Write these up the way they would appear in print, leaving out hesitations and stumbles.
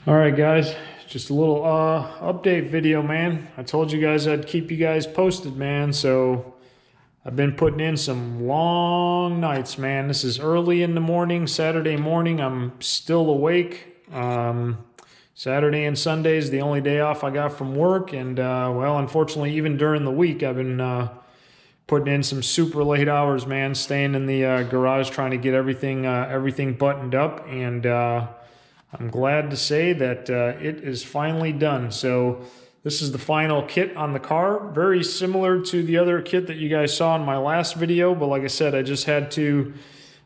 All right, guys, just a little update video, man. I told you guys I'd keep you guys posted, man. So I've been putting in some long nights, man. This is early in the morning, Saturday morning. I'm still awake. Saturday and Sunday is the only day off I got from work. And, well, unfortunately, even during the week, I've been putting in some super late hours, man, staying in the garage trying to get everything buttoned up. And I'm glad to say that it is finally done. So this is the final kit on the car. Very similar to the other kit that you guys saw in my last video. But like I said, I just had to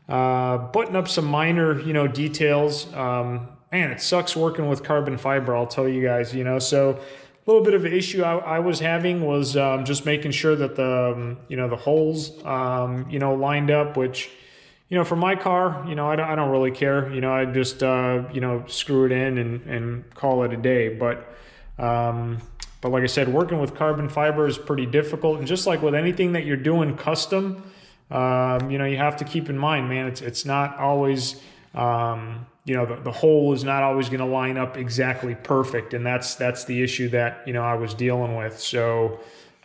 button up some minor, details. Man, it sucks working with carbon fiber, I'll tell you guys, So a little bit of an issue I was having was just making sure that the holes, lined up, which, for my car, I don't really care. I just, screw it in and call it a day. But like I said, working with carbon fiber is pretty difficult. And just like with anything that you're doing custom, you have to keep in mind, man, it's not always, the hole is not always going to line up exactly perfect. And that's the issue that, I was dealing with. So,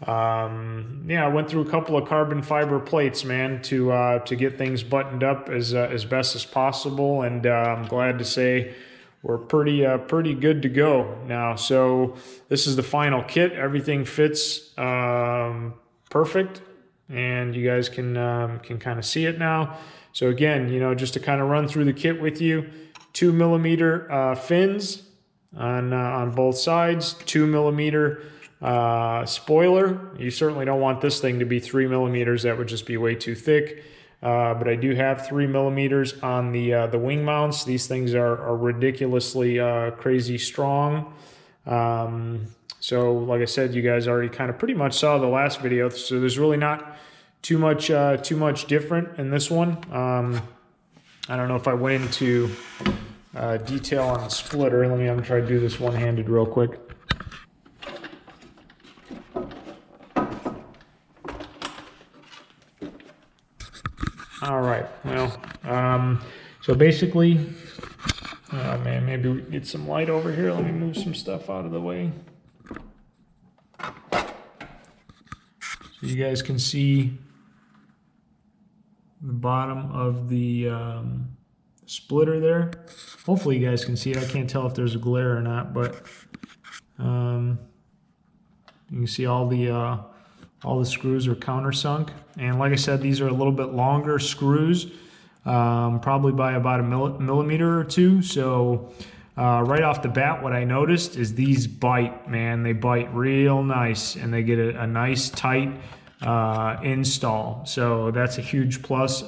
I went through a couple of carbon fiber plates, man, to get things buttoned up as best as possible. And I'm glad to say we're pretty good to go now. So this is the final kit. Everything fits perfect, and you guys can kind of see it now. So again, just to kind of run through the kit with you, 2mm fins on both sides, 2mm spoiler. You certainly don't want this thing to be 3mm. That would just be way too thick. But I do have 3mm on the wing mounts. These things are ridiculously crazy strong. So like I said, you guys already kind of pretty much saw the last video. So there's really not too much different in this one. I don't know if I went into detail on the splitter. I'm gonna try to do this one-handed real quick. All right, well, so basically, man, maybe we get some light over here. Let me move some stuff out of the way. So you guys can see the bottom of the splitter there. Hopefully you guys can see it. I can't tell if there's a glare or not, but you can see all the screws are countersunk. And like I said, these are a little bit longer screws, probably by about a millimeter or two. So right off the bat, what I noticed is these bite, man. They bite real nice, and they get a nice tight install. So that's a huge plus.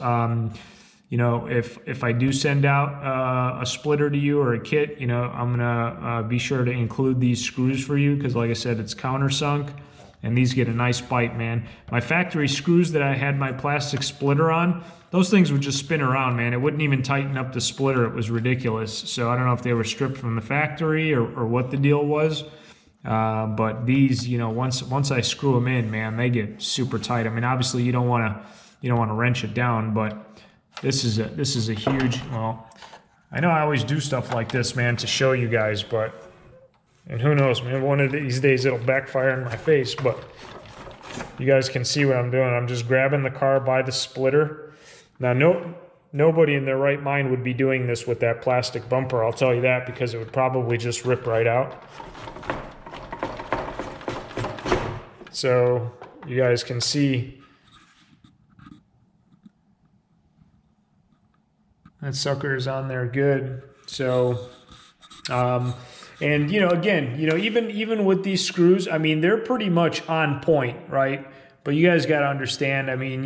If I do send out a splitter to you or a kit, I'm gonna be sure to include these screws for you, because like I said, it's countersunk. And these get a nice bite, man. My factory screws that I had my plastic splitter on, those things would just spin around, man. It wouldn't even tighten up the splitter. It was ridiculous. So I don't know if they were stripped from the factory or what the deal was. But these, once I screw them in, man, they get super tight. I mean, obviously you don't want to wrench it down, but this is a huge. Well, I know I always do stuff like this, man, to show you guys, but. And who knows, man, one of these days it'll backfire in my face, but you guys can see what I'm doing. I'm just grabbing the car by the splitter. Now, nobody in their right mind would be doing this with that plastic bumper, I'll tell you that, because it would probably just rip right out. So you guys can see that sucker is on there good. So, and, again, even with these screws, I mean, they're pretty much on point, right? But you guys got to understand, I mean,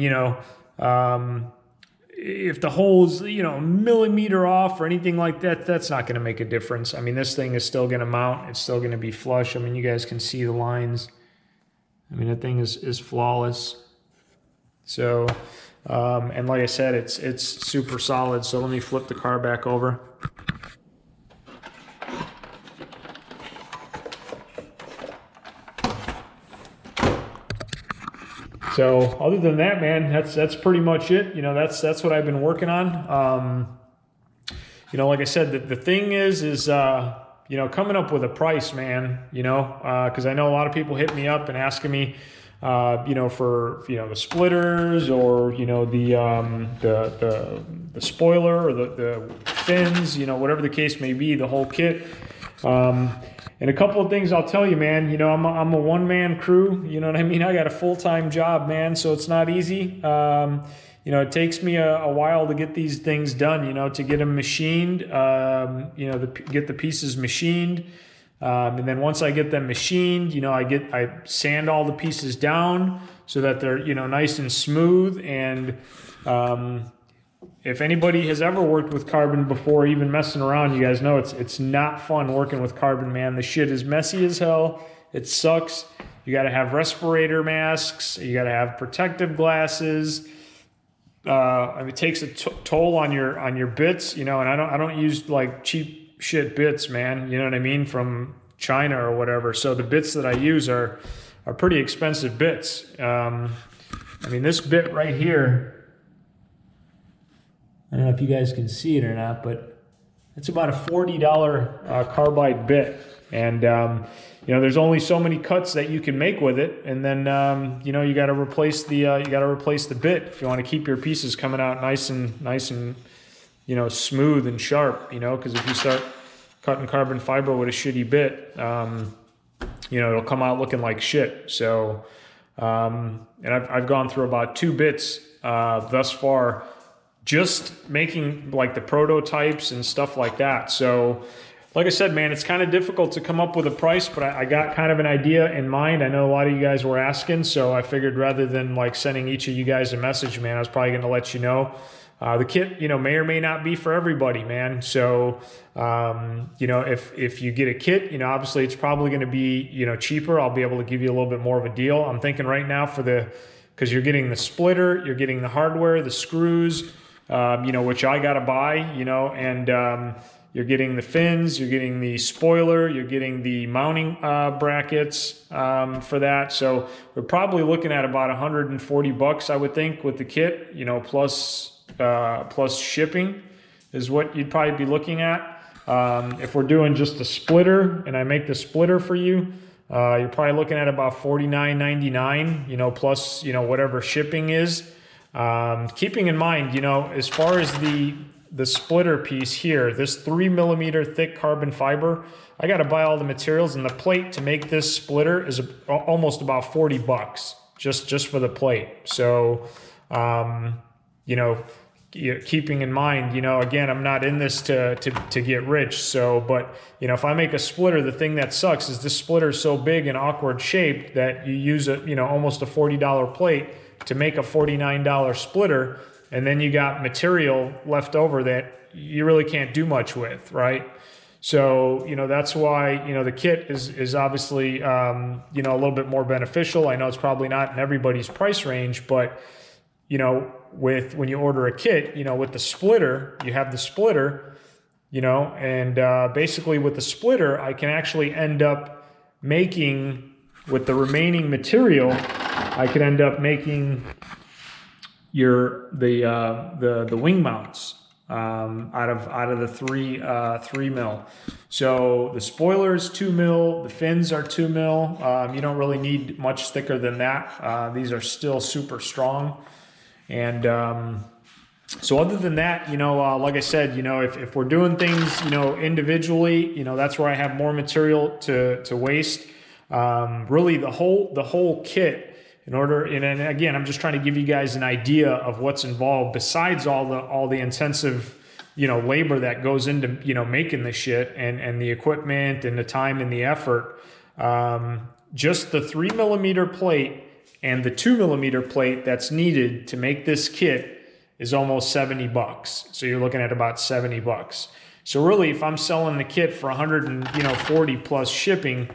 if the hole's, a millimeter off or anything like that, that's not going to make a difference. I mean, this thing is still going to mount. It's still going to be flush. I mean, you guys can see the lines. I mean, that thing is flawless. So, and like I said, it's super solid. So let me flip the car back over. So other than that, man, that's pretty much it. That's what I've been working on. Like I said, the thing is coming up with a price, man, because I know a lot of people hit me up and asking me, for, the splitters or, the spoiler or the fins, whatever the case may be, the whole kit. And a couple of things I'll tell you, man, I'm a one-man crew, you know what I mean? I got a full-time job, man, so it's not easy. It takes me a while to get these things done, to get them machined, get the pieces machined. And then once I get them machined, I sand all the pieces down so that they're, nice and smooth. And if anybody has ever worked with carbon before, even messing around, you guys know it's not fun working with carbon, man. The shit is messy as hell. It sucks. You got to have respirator masks. You got to have protective glasses. It takes a toll on your bits, and I don't use like cheap shit bits, man. You know what I mean? From China or whatever. So the bits that I use are pretty expensive bits. This bit right here, I don't know if you guys can see it or not, but it's about a $40 carbide bit. And, there's only so many cuts that you can make with it. And then, you got to replace the bit if you want to keep your pieces coming out nice and, smooth and sharp, because if you start cutting carbon fiber with a shitty bit, it'll come out looking like shit. So, and I've gone through about 2 bits, thus far, just making like the prototypes and stuff like that. So like I said, man, it's kind of difficult to come up with a price, but I got kind of an idea in mind. I know a lot of you guys were asking, so I figured rather than like sending each of you guys a message, man, I was probably going to let you know. The kit, may or may not be for everybody, man. So, if you get a kit, obviously it's probably going to be, cheaper. I'll be able to give you a little bit more of a deal. I'm thinking right now because you're getting the splitter, you're getting the hardware, the screws, which I got to buy, and you're getting the fins, you're getting the spoiler, you're getting the mounting brackets for that. So we're probably looking at about $140, I would think, with the kit, plus shipping is what you'd probably be looking at. If we're doing just the splitter and I make the splitter for you, you're probably looking at about $49.99, plus, whatever shipping is. Keeping in mind, as far as the splitter piece here, this 3mm thick carbon fiber, I got to buy all the materials, and the plate to make this splitter is almost about $40 just for the plate. So, keeping in mind, again, I'm not in this to get rich. So, but, if I make a splitter, the thing that sucks is this splitter is so big and awkward shaped that you use almost a $40 plate to make a $49 splitter. And then you got material left over that you really can't do much with, right? So, that's why, the kit is obviously, a little bit more beneficial. I know it's probably not in everybody's price range, but, when you order a kit, with the splitter, you have the splitter, and basically with the splitter, I can actually end up making, with the remaining material, I could end up making the wing mounts out of the 3 mil. So the spoiler is 2 mil, the fins are 2 mil. You don't really need much thicker than that. These are still super strong. And so other than that, like I said, if we're doing things, individually, that's where I have more material to waste. Really the whole kit, and again, I'm just trying to give you guys an idea of what's involved besides all the intensive, labor that goes into, making the shit and the equipment and the time and the effort. Just the 3mm plate and the 2mm plate that's needed to make this kit is almost $70. So you're looking at about $70. So really, if I'm selling the kit for 140 plus shipping,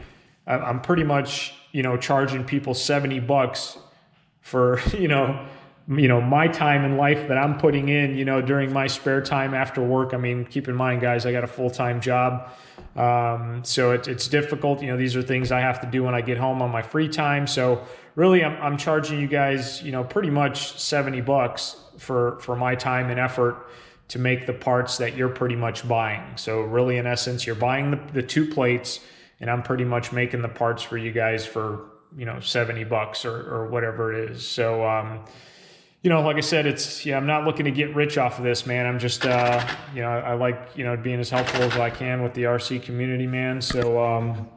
I'm pretty much, charging people $70 for, my time in life that I'm putting in, during my spare time after work. I mean, keep in mind, guys, I got a full-time job. So it's difficult. These are things I have to do when I get home on my free time. So really, I'm charging you guys, pretty much $70 for my time and effort to make the parts that you're pretty much buying. So really, in essence, you're buying the 2 plates, and I'm pretty much making the parts for you guys for, you know, $70 or whatever it is. So, you know, like I said, I'm not looking to get rich off of this, man. I'm just, you know, I like, you know, being as helpful as I can with the RC community, man. So,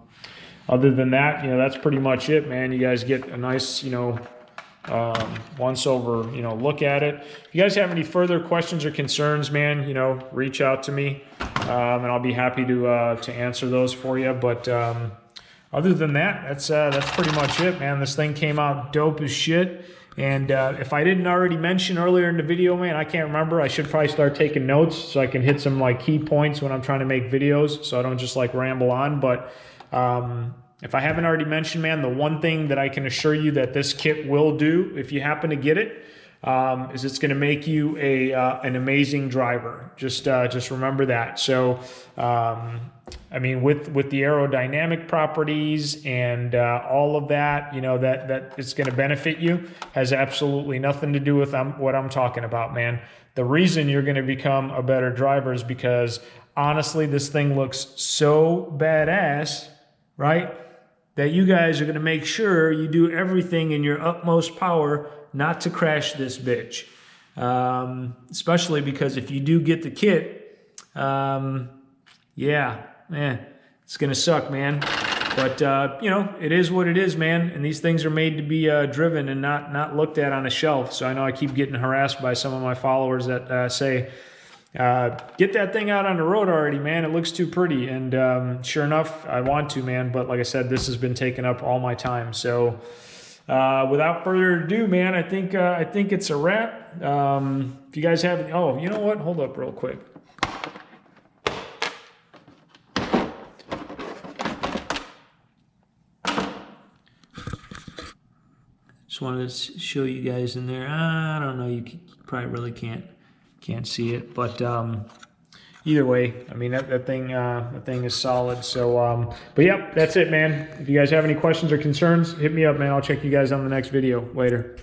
other than that, you know, that's pretty much it, man. You guys get a nice, you know, once over, you know, look at it. If you guys have any further questions or concerns, man, you know, reach out to me, and I'll be happy to answer those for you. But other than that, that's pretty much it, man. This thing came out dope as shit. And if I didn't already mention earlier in the video, man, I can't remember. I should probably start taking notes so I can hit some like key points when I'm trying to make videos, so I don't just like ramble on. But if I haven't already mentioned, man, the one thing that I can assure you that this kit will do, if you happen to get it, is it's going to make you an amazing driver. Just remember that. So, I mean, with the aerodynamic properties and all of that, you know, that it's going to benefit you has absolutely nothing to do with what I'm talking about, man. The reason you're going to become a better driver is because, honestly, this thing looks so badass, right? That you guys are going to make sure you do everything in your utmost power not to crash this bitch. Especially because if you do get the kit, yeah, man, it's going to suck, man. But, you know, it is what it is, man. And these things are made to be driven and not looked at on a shelf. So I know I keep getting harassed by some of my followers that say, get that thing out on the road already, man. It looks too pretty. And sure enough, I want to, man. But like I said, this has been taking up all my time. So without further ado, man, I think it's a wrap. If you guys have, oh, you know what? Hold up real quick. Just wanted to show you guys in there. I don't know. You probably really can't see it, but either way, I mean, that thing is solid. So but yep, that's it, man. If you guys have any questions or concerns, hit me up, man. I'll check you guys on the next video. Later.